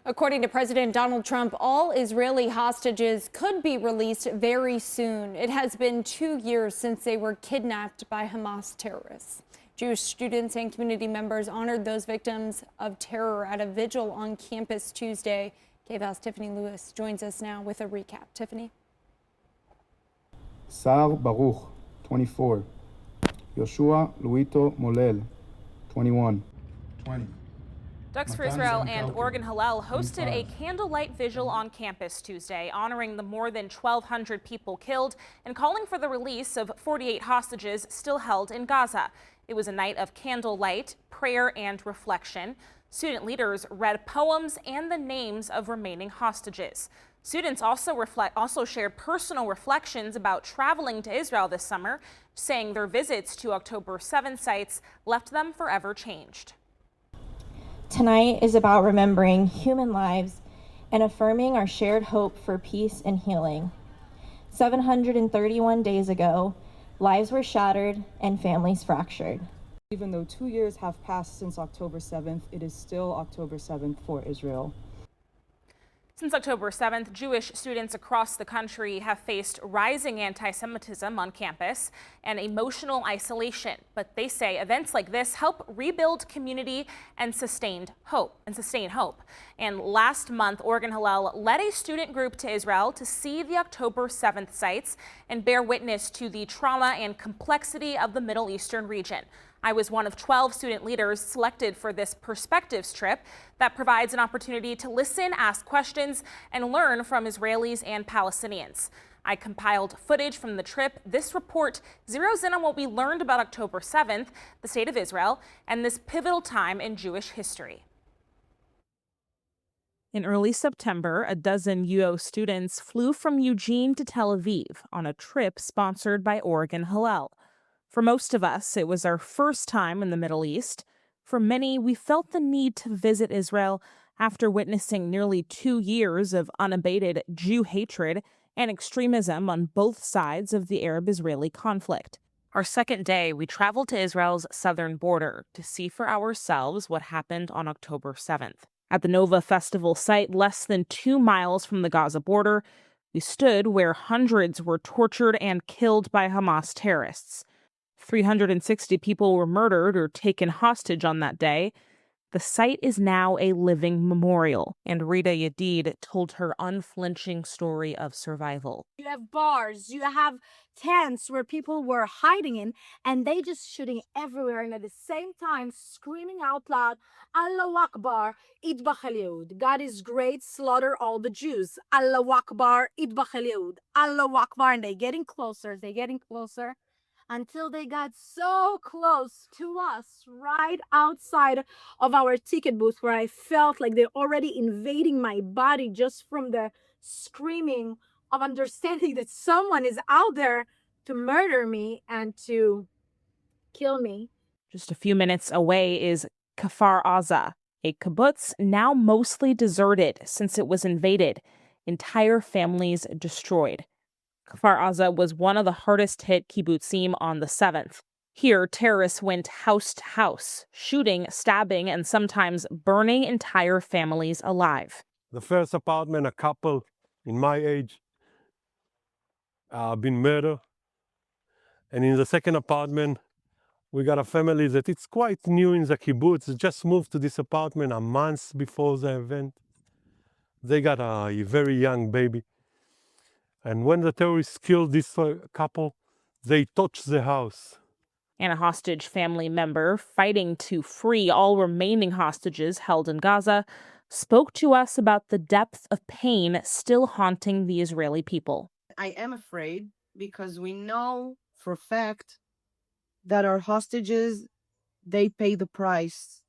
According to President Donald Trump, all Israeli hostages could be released very soon. It has been 2 years since they were kidnapped by Hamas terrorists. Jewish students and community members honored those victims of terror at a vigil on campus Tuesday. KVAL's Tiffany Lewis joins us now with a recap. Tiffany. Sar Baruch, 24. Yoshua Luito Molel, 21. 20. Ducks for Israel and Oregon Hillel hosted a candlelight vigil on campus Tuesday, honoring the more than 1,200 people killed and calling for the release of 48 hostages still held in Gaza. It was a night of candlelight, prayer, and reflection. Student leaders read poems and the names of remaining hostages. Students also shared personal reflections about traveling to Israel this summer, saying their visits to October 7 sites left them forever changed. Tonight is about remembering human lives and affirming our shared hope for peace and healing. 731 days ago, lives were shattered and families fractured. Even though 2 years have passed since October 7th, it is still October 7th for Israel. Since October 7th, Jewish students across the country have faced rising anti-Semitism on campus and emotional isolation. But they say events like this help rebuild community and sustain hope. And last month, Oregon Hillel led a student group to Israel to see the October 7th sites and bear witness to the trauma and complexity of the Middle Eastern region. I was one of 12 student leaders selected for this Perspectives trip that provides an opportunity to listen, ask questions, and learn from Israelis and Palestinians. I compiled footage from the trip. This report zeroes in on what we learned about October 7th, the state of Israel, and this pivotal time in Jewish history. In early September, a dozen UO students flew from Eugene to Tel Aviv on a trip sponsored by Oregon Hillel. For most of us, it was our first time in the Middle East. For many, we felt the need to visit Israel after witnessing nearly 2 years of unabated Jew hatred and extremism on both sides of the Arab-Israeli conflict. Our second day, we traveled to Israel's southern border to see for ourselves what happened on October 7th. At the Nova Festival site, less than 2 miles from the Gaza border, we stood where hundreds were tortured and killed by Hamas terrorists. 360 people were murdered or taken hostage on that day. The site is now a living memorial, and Rita Yadid told her unflinching story of survival. You have bars, you have tents where people were hiding in, and they just shooting everywhere, and at the same time screaming out loud, Allahu Akbar, Idbach al-Yahud. God is great, slaughter all the Jews. Allahu Akbar, Idbach al-Yahud. Allahu Akbar, and they're getting closer, until they got so close to us, right outside of our ticket booth, where I felt like they're already invading my body just from the screaming of understanding that someone is out there to murder me and to kill me. Just a few minutes away is Kfar Aza, a kibbutz now mostly deserted since it was invaded, entire families destroyed. Kfar Aza was one of the hardest hit kibbutzim on the 7th. Here, terrorists went house to house, shooting, stabbing, and sometimes burning entire families alive. The first apartment, a couple in my age, been murdered. And in the second apartment, we got a family that it's quite new in the kibbutz, just moved to this apartment a month before the event. They got a very young baby. And when the terrorists killed this couple, they touched the house. And a hostage family member fighting to free all remaining hostages held in Gaza spoke to us about the depth of pain still haunting the Israeli people. I am afraid because we know for a fact that our hostages, they pay the price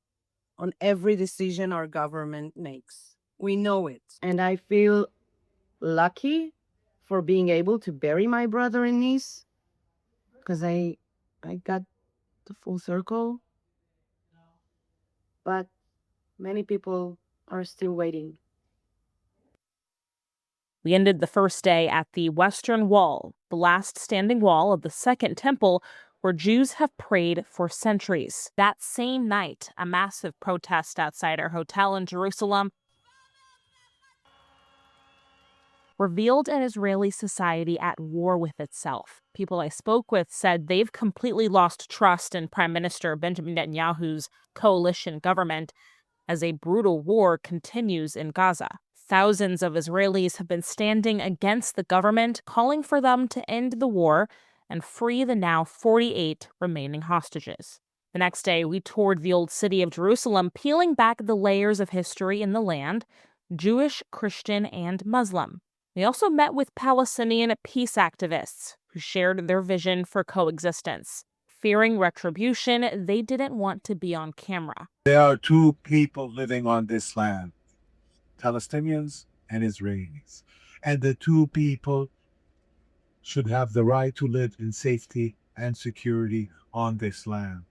on every decision our government makes. We know it. And I feel lucky for being able to bury my brother and niece, because I got the full circle. But many people are still waiting. We ended the first day at the Western Wall, the last standing wall of the Second Temple, where Jews have prayed for centuries. That same night, a massive protest outside our hotel in Jerusalem revealed an Israeli society at war with itself. People I spoke with said they've completely lost trust in Prime Minister Benjamin Netanyahu's coalition government as a brutal war continues in Gaza. Thousands of Israelis have been standing against the government, calling for them to end the war and free the now 48 remaining hostages. The next day, we toured the old city of Jerusalem, peeling back the layers of history in the land, Jewish, Christian, and Muslim. We also met with Palestinian peace activists who shared their vision for coexistence. Fearing retribution, they didn't want to be on camera. There are two people living on this land, Palestinians and Israelis. And the two people should have the right to live in safety and security on this land.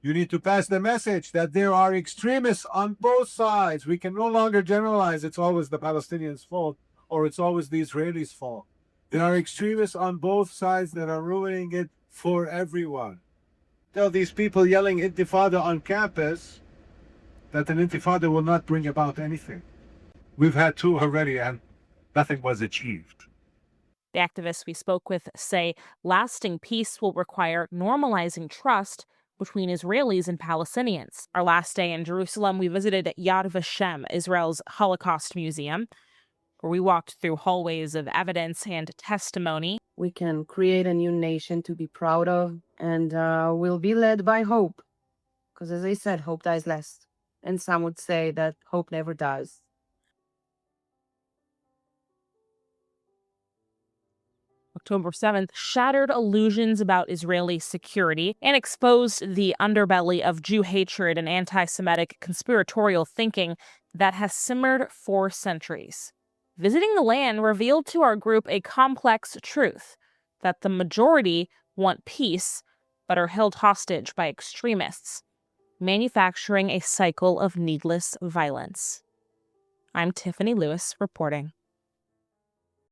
You need to pass the message that there are extremists on both sides. We can no longer generalize it's always the Palestinians' fault or it's always the Israelis' fault. There are extremists on both sides that are ruining it for everyone. Tell these people yelling intifada on campus that an intifada will not bring about anything. We've had two already and nothing was achieved. The activists we spoke with say lasting peace will require normalizing trust between Israelis and Palestinians. Our last day in Jerusalem, we visited Yad Vashem, Israel's Holocaust Museum, where we walked through hallways of evidence and testimony. We can create a new nation to be proud of, and we'll be led by hope. Because as I said, hope dies last. And some would say that hope never dies. October 7th shattered illusions about Israeli security and exposed the underbelly of Jew hatred and anti-Semitic conspiratorial thinking that has simmered for centuries. Visiting the land revealed to our group a complex truth, that the majority want peace but are held hostage by extremists, manufacturing a cycle of needless violence. I'm Tiffany Lewis reporting.